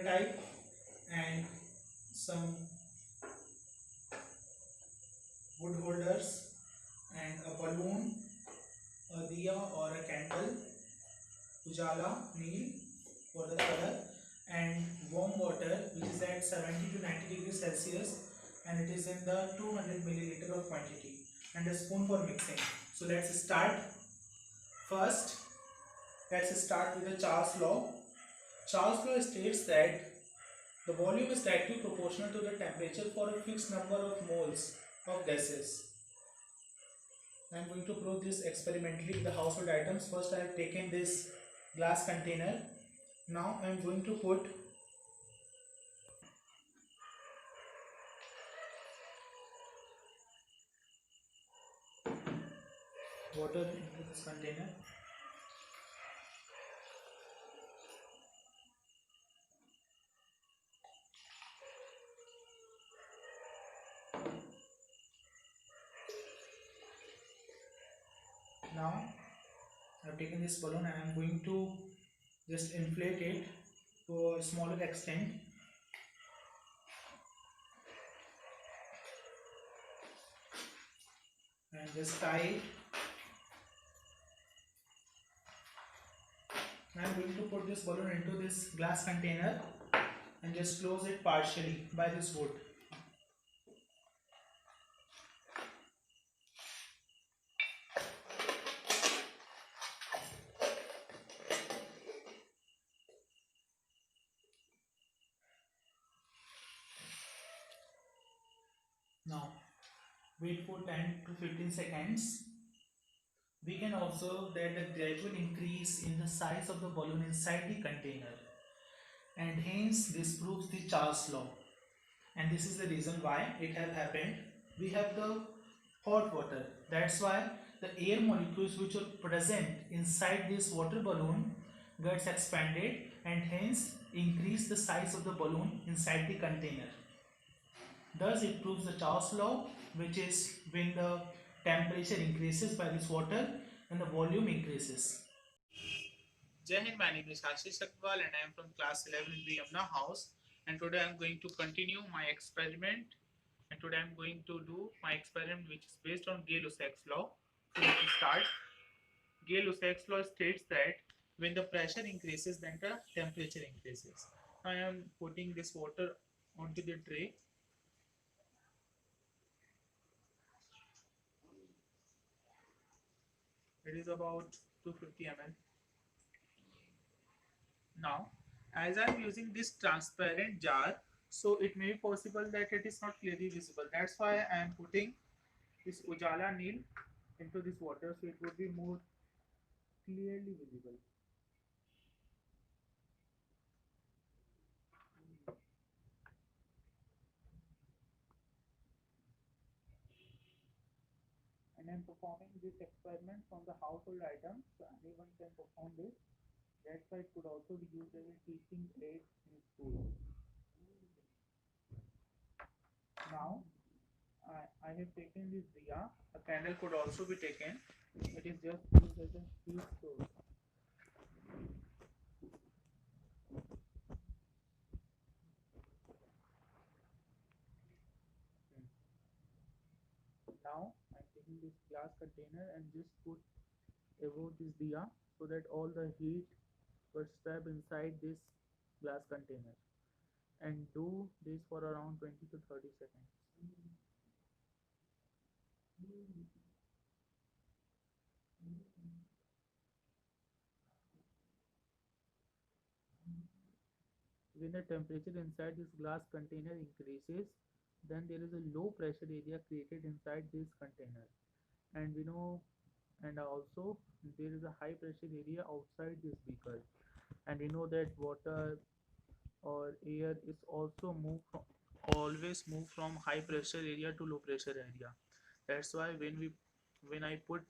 type and some wood holders and a balloon, a diya or a candle, ujala, neil for the color, and warm water which is at 70 to 90 degrees Celsius and it is in the 200 milliliter of quantity and a spoon for mixing. So let's start. First, let's start with the Charles law. Charles law states that the volume is directly proportional to the temperature for a fixed number of moles of gases. I am going to prove this experimentally with the household items. First I have taken this glass container. Now I am going to put water into this container. Now I have taken this balloon and I am going to just inflate it to a smaller extent and just tie it. I am going to put this balloon into this glass container and just close it partially by this wood. Now wait for 10 to 15 seconds. We can observe that the gradual increase in the size of the balloon inside the container and hence this proves the Charles law, and this is the reason why it have happened. We have the hot water, that's why the air molecules which are present inside this water balloon gets expanded and hence increase the size of the balloon inside the container. Thus it proves the Charles law, which is when the temperature increases by this water and the volume increases. Jai Hind, my name is Ashish Agarwal and I am from class 11 in the Yamuna house, and today I am going to continue my experiment, and today I am going to do my experiment which is based on Gay-Lussac's law. So let us start. Gay-Lussac's law states that when the pressure increases then the temperature increases. I am putting this water onto the tray. It is about 250 ml. Now, as I am using this transparent jar, so it may be possible that it is not clearly visible. That's why I am putting this Ujala Neil into this water so it would be more clearly visible. And I am performing this experiment from the household items, so anyone can perform this. That's why it could also be used as a teaching aid in school. Now, I have taken this diya. A candle could also be taken. It is just used as a heat source. Now I'm taking this glass container and just put above this diya so that all the heat was trapped inside this glass container, and do this for around 20 to 30 seconds. When the temperature inside this glass container increases, then there is a low pressure area created inside this container, and we know, and also there is a high pressure area outside this beaker, and we know that water or air is also always move from high pressure area to low pressure area. That's why when I put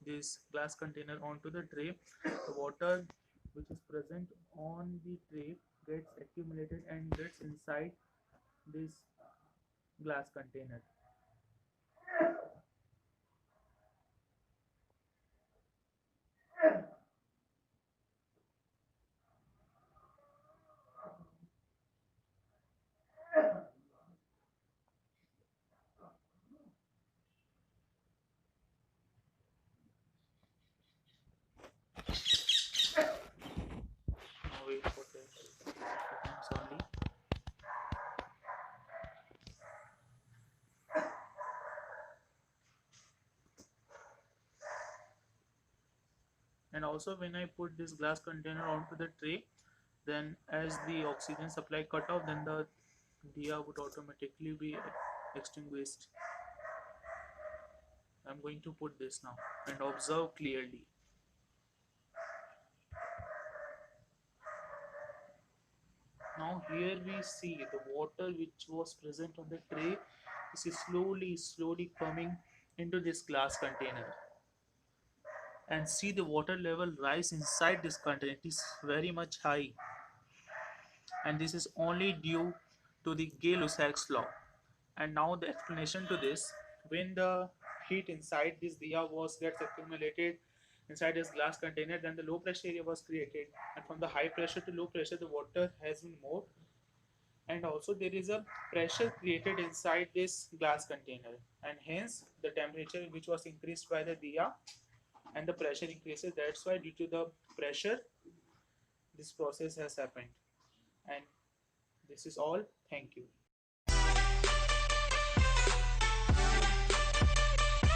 this glass container onto the tray, the water which is present on the tray gets accumulated and gets inside this glass container. And also when I put this glass container onto the tray, then as the oxygen supply cut off, then the diya would automatically be extinguished. I'm going to put this now and observe clearly. Now here we see the water which was present on the tray. This is slowly coming into this glass container, and see the water level rise inside this container. It is very much high, and this is only due to the Gay-Lussac's law. And now the explanation to this: when the heat inside this diya was gets accumulated inside this glass container, then the low pressure area was created, and from the high pressure to low pressure the water has been moved, and also there is a pressure created inside this glass container, and hence the temperature which was increased by the diya and the pressure increases. That's why due to the pressure this process has happened. And this is all. Thank you.